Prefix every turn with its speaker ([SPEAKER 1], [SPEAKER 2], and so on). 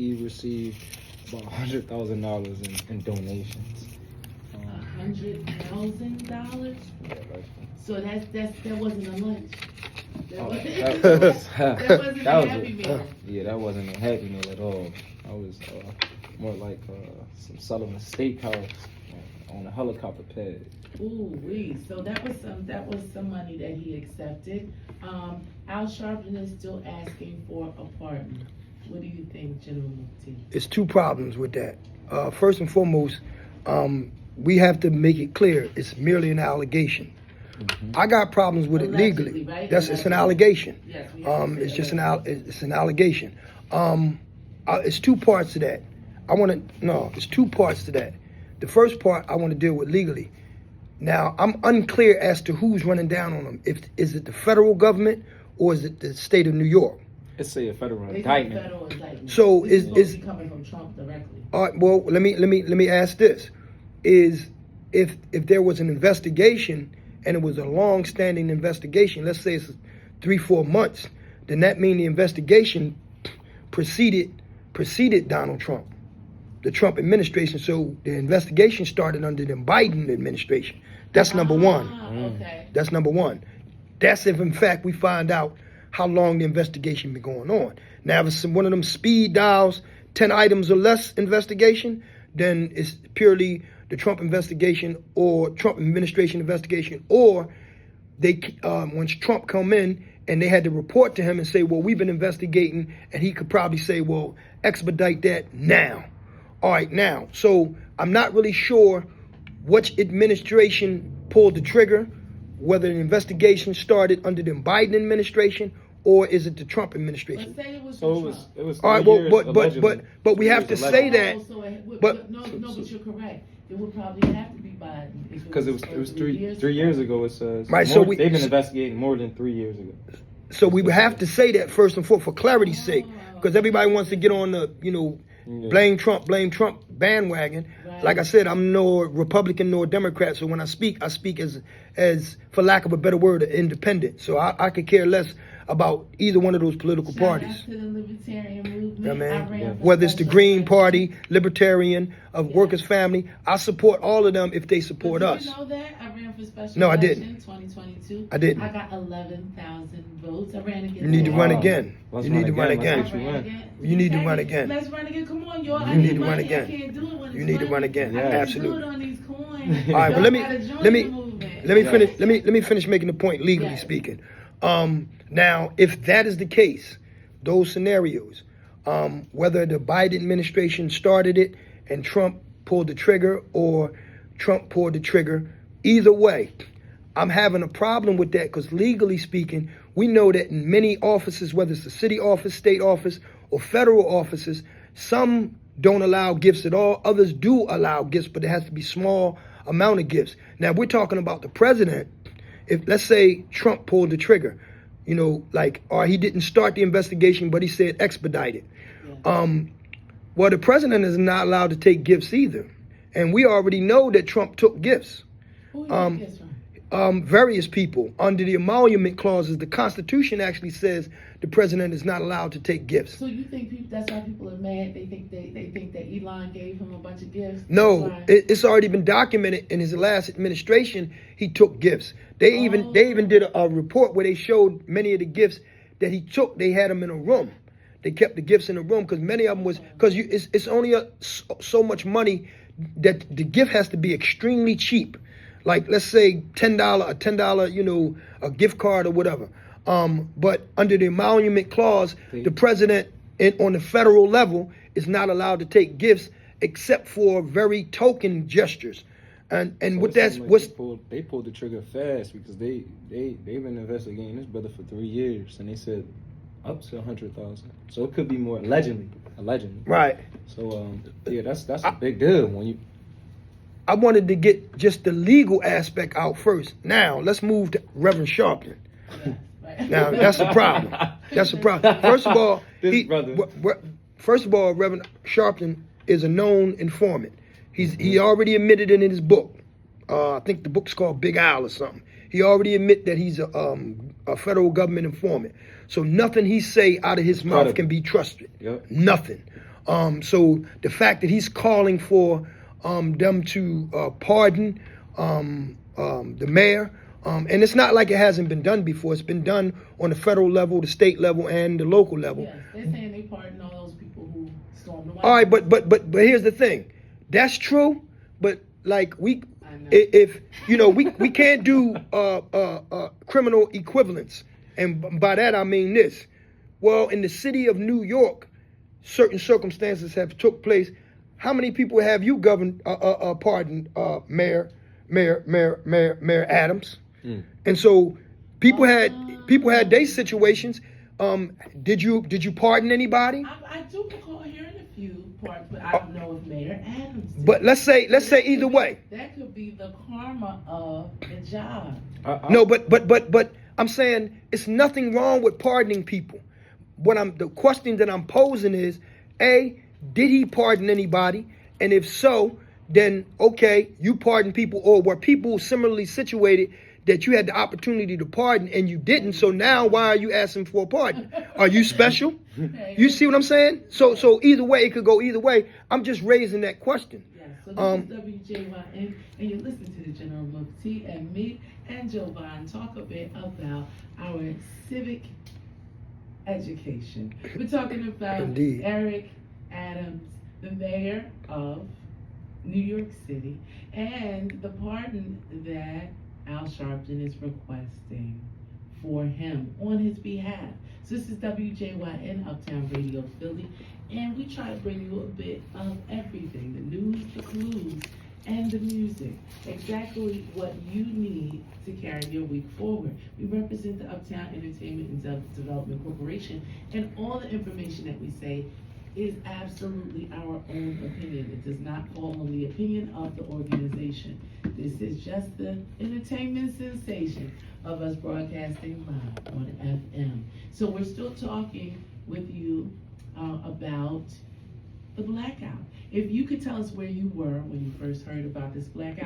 [SPEAKER 1] he received about $100,000 in donations.
[SPEAKER 2] $100,000?
[SPEAKER 1] Yeah, right.
[SPEAKER 2] So that wasn't a lunch. That wasn't
[SPEAKER 1] that
[SPEAKER 2] a happy meal.
[SPEAKER 1] Yeah, that wasn't a happy meal at all. I was more like some Sullivan Steakhouse on a helicopter pad.
[SPEAKER 2] Ooh wee! So that was some money that he accepted. Al Sharpton is still asking for a pardon. What do you think, General Muti?
[SPEAKER 3] It's two problems with that. First and foremost, we have to make it clear it's merely an allegation. Mm-hmm. I got problems with
[SPEAKER 2] Allegedly,
[SPEAKER 3] it legally.
[SPEAKER 2] Right?
[SPEAKER 3] It's an allegation.
[SPEAKER 2] Yes,
[SPEAKER 3] it's just it's an allegation. It's two parts to that. It's two parts to that. The first part I want to deal with legally. Now, I'm unclear as to who's running down on them. Is it the federal government or is it the state of New York?
[SPEAKER 1] It's a federal indictment.
[SPEAKER 3] So
[SPEAKER 2] is coming from Trump directly?
[SPEAKER 3] All right. Well, let me ask this: if there was an investigation and it was a long-standing investigation, let's say it's 3-4 months, then that means the investigation preceded Donald Trump, the Trump administration. So the investigation started under the Biden administration. That's number one.
[SPEAKER 2] Okay.
[SPEAKER 3] That's number one. That's if, in fact, we find out how long the investigation been going on. Now, if it's one of them speed dials, 10 items or less investigation, then it's purely the Trump investigation or Trump administration investigation, or they once Trump come in and they had to report to him and say, well, we've been investigating, and he could probably say, well, expedite that now. All right, now. So I'm not really sure which administration pulled the trigger, whether the investigation started under the Biden administration or is it the Trump administration?
[SPEAKER 2] Let's say it was
[SPEAKER 1] All
[SPEAKER 3] right, well, but we have to say that.
[SPEAKER 2] But you're correct. It would probably have to be Biden
[SPEAKER 1] because it was 3 years ago. It says
[SPEAKER 3] right.
[SPEAKER 1] So they've been investigating more than 3 years ago.
[SPEAKER 3] So we would have to say that first and foremost for clarity's sake, because everybody wants to get on the blame Trump bandwagon. Right. Like I said, I'm no Republican nor Democrat, so when I speak as for lack of a better word, independent. So I could care less about either one of those political parties.
[SPEAKER 2] Shout out to the libertarian movement.
[SPEAKER 3] Whether it's the Green Party, Libertarian, of Workers' Family, I support all of them if they support us.
[SPEAKER 2] Did you know that? I ran for special
[SPEAKER 3] No, I
[SPEAKER 2] election
[SPEAKER 3] didn't.
[SPEAKER 2] 2022.
[SPEAKER 3] I didn't.
[SPEAKER 2] I got 11,000 votes. I ran again.
[SPEAKER 3] You need to run again.
[SPEAKER 1] Let's
[SPEAKER 3] You need to run
[SPEAKER 1] run
[SPEAKER 3] again. You need to run again.
[SPEAKER 2] Let's run again. Come on, y'all.
[SPEAKER 3] You need to run
[SPEAKER 2] I
[SPEAKER 3] again.
[SPEAKER 2] can't do it when
[SPEAKER 3] You need to run again.
[SPEAKER 1] Yeah.
[SPEAKER 3] Absolutely.
[SPEAKER 2] Do it on these coins.
[SPEAKER 3] All right, but let me finish making the point legally
[SPEAKER 2] Yes.
[SPEAKER 3] speaking. Now, if that is the case, those scenarios, whether the Biden administration started it and Trump pulled the trigger or Trump pulled the trigger, either way, I'm having a problem with that because legally speaking, we know that in many offices, whether it's the city office, state office, or federal offices, some don't allow gifts at all. Others do allow gifts, but it has to be small amount of gifts. Now, we're talking about the president. If, let's say, Trump pulled the trigger, or he didn't start the investigation, but he said expedite it. Yeah. Well, the president is not allowed to take gifts either. And we already know that Trump took gifts.
[SPEAKER 2] Who took gifts from?
[SPEAKER 3] Various people. Under the emolument clauses, the Constitution actually says the president is not allowed to take gifts.
[SPEAKER 2] So you think that's why people are mad? They think that Elon gave him a bunch of gifts?
[SPEAKER 3] No, it's already been documented in his last administration. He took gifts. They even did a report where they showed many of the gifts that he took. They had them in a room. They kept the gifts in a room because many of them was because it's only so much money that the gift has to be extremely cheap. Like let's say $10, a gift card or whatever. But under the emolument clause, the president on the federal level is not allowed to take gifts except for very token gestures. And
[SPEAKER 1] so
[SPEAKER 3] what that's what's
[SPEAKER 1] they pulled the trigger fast because they've been investigating this brother for 3 years and they said up to 100,000. So it could be more allegedly.
[SPEAKER 3] Right.
[SPEAKER 1] So that's a big deal when you.
[SPEAKER 3] I wanted to get just the legal aspect out first. Now let's move to Reverend Sharpton. Now that's a problem. That's a problem. First of all, Reverend Sharpton is a known informant. He already admitted it in his book. I think the book's called Big Al or something. He already admit that he's a federal government informant. So nothing he say out of his mouth can be trusted.
[SPEAKER 1] Yep.
[SPEAKER 3] Nothing. So the fact that he's calling for them to pardon the mayor, and it's not like it hasn't been done before. It's been done on the federal level, the state level, and the local level.
[SPEAKER 2] Yes, they're saying they pardon all those people who stormed the White
[SPEAKER 3] All right,
[SPEAKER 2] House.
[SPEAKER 3] but here's the thing. That's true, but like we,
[SPEAKER 2] I know.
[SPEAKER 3] if you know, we can't do criminal equivalence, and by that I mean this. Well, in the city of New York, certain circumstances have took place. How many people have you pardoned, Mayor Adams? And so people had their situations. Did you pardon anybody?
[SPEAKER 2] I do recall hearing a few parts, but I don't know if Mayor Adams did.
[SPEAKER 3] But let's say either way.
[SPEAKER 2] That could be the karma of the job.
[SPEAKER 3] No, but I'm saying it's nothing wrong with pardoning people. The question that I'm posing is, A, did he pardon anybody? And if so, then okay, you pardon people, or were people similarly situated that you had the opportunity to pardon and you didn't? So now why are you asking for a pardon? Are you special? You see what I'm saying? So either way, it could go either way. I'm just raising that question.
[SPEAKER 2] Yes, so this is W.J.Y.N, and you're listening to the General Muti and me and J.A.W.N talk a bit about our civic education. We're talking about
[SPEAKER 3] Indeed.
[SPEAKER 2] Eric Adams, the mayor of New York City, and the pardon that Al Sharpton is requesting for him on his behalf. So this is W.J.Y.N, Uptown Radio Philly, and we try to bring you a bit of everything, the news, the clues, and the music. Exactly what you need to carry your week forward. We represent the Uptown Entertainment and Development Corporation, and all the information that we say is absolutely our own opinion. It does not fall on the opinion of the organization. This is just the entertainment sensation of us broadcasting live on FM. So we're still talking with you about the blackout. If you could tell us where you were when you first heard about this blackout.